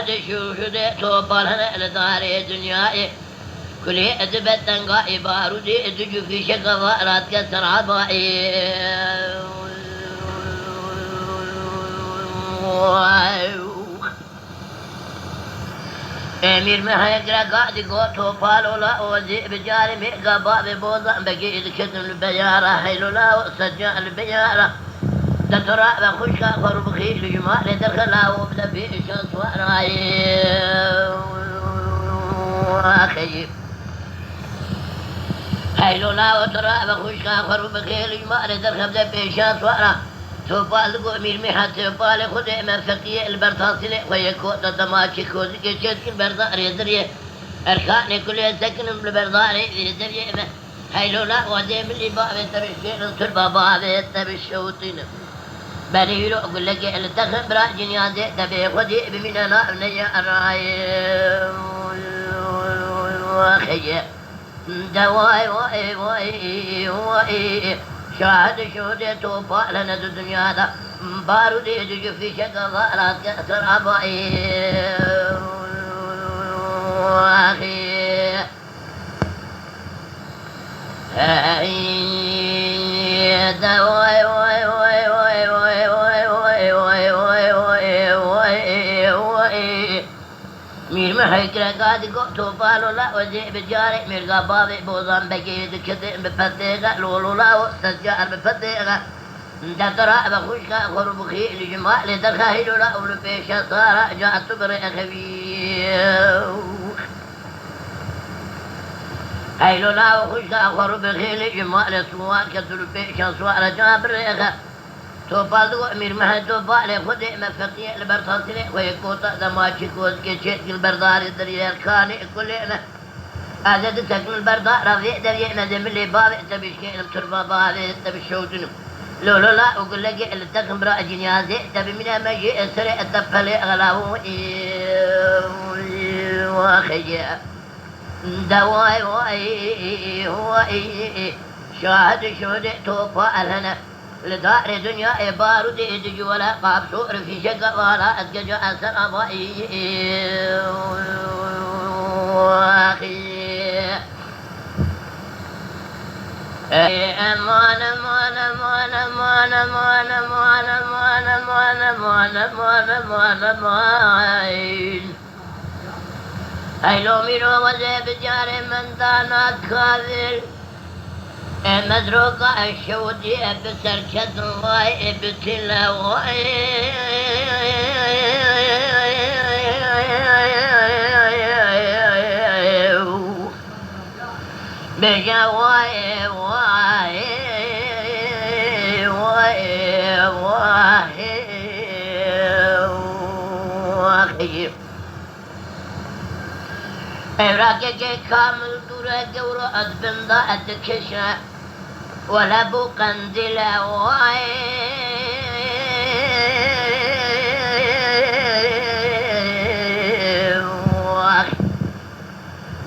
شاهد شوشد توبالنا لدار دنياي كلي أدبت غائبة ردي أدج في شقوات كسر عبائي امیر میں ہے گرگا دی گو تو پالو لا وزي بجاري ميقا باب بوضع بقيد كتن البيارة حيلو لا سجاء البيارة تترى بخشكا فربخي لجمال دخلا وبدا في شمس وراي اخي حيلو لا وترى بخشكا فربخي لجمال دخلا بدا في شمس وراي توبال دقو امیر میں ہاتھ توبال خود میں فقیہ البرطاسل ويكو تدماشي كوزي كشت البرطار يدري اركان كل سكن البرطار يدري هيلولا وديم اللي باب تبشين تربا باب تبشوتين بليلو اقول لك التخم براجن يا زي تبي خدي بمننا ابني الراي واخي دواي واي واي واي شاهد شهود توبا لنا الدنيا دا بارود يجي في شقوات كسر عبائي واخي دواي واي واي واي واي واي واي واي واي واي واي واي مير محيكرا قاد قوتو بالو لا وزي بجاري مير قابابي بوضان بقيد كتن بفتيغا لولو لا وستجار بفتيغا دترا بخشكا خربخي لجمال دخاهلو لا ولبيشا صار جاءت بري خبي هيلو لا وخشكا خربخي لجمال سوار كتلبيشا صار جاءت بري توبال دو امیر محمد توبال خود مفقی البرطاسل ويكوتا دماشي كوز كشت البردار الدريار كان كلنا هذا تكن البردار رفيع درينا دم اللي باب تبشكين تربا باب تبشوتن لو لا اقول لك اللي تكن برا جنيازي تبي من ما جي اسرع التفلي غلاو واخي دواي واي واي شاهد شهود توبال هنا لدار دنيا بارود يدج ولا قاب سؤر في شقة ولا أسجج أسر أبائي أخي أمان أمان أمان أمان أمان أمان أمان أمان أمان أمان أمان أمان هيلو ميرو وزي بجاري من دانا كاذر مدروقة الشودي بسركة الله بتلاوي بجواي واي واي واي واي راكي كامل دورة دورة أدبندا أدكشا ولا بو قندلا واي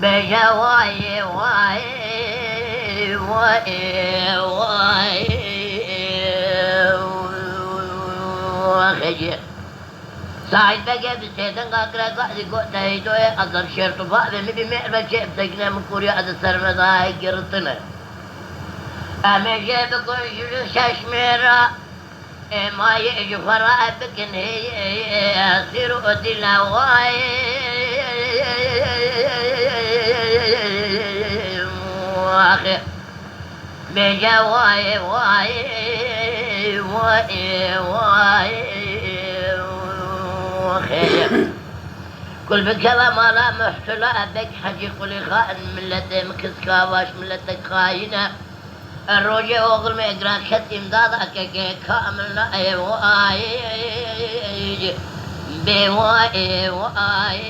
بجا واي واي واي واي واي ساعد بقى بسيدن قاقرا قاعد يقول تهيدوي أقر شرط بعض اللي بمعرفة شيء بسجنا من كوريا هذا السرمداء قرطنا أمشي بكل جلوس شميرة ما يجي فراء بكن هي أصير أدلا واي واخي بجا واي واي واي واي كل بكلام لا محتلا بك حجي قولي خائن ملتي مكسكا واش ملتك خاينة الروجي اوغل میں اگران خط امداد اکے کامل اے وائی بے وائی وائی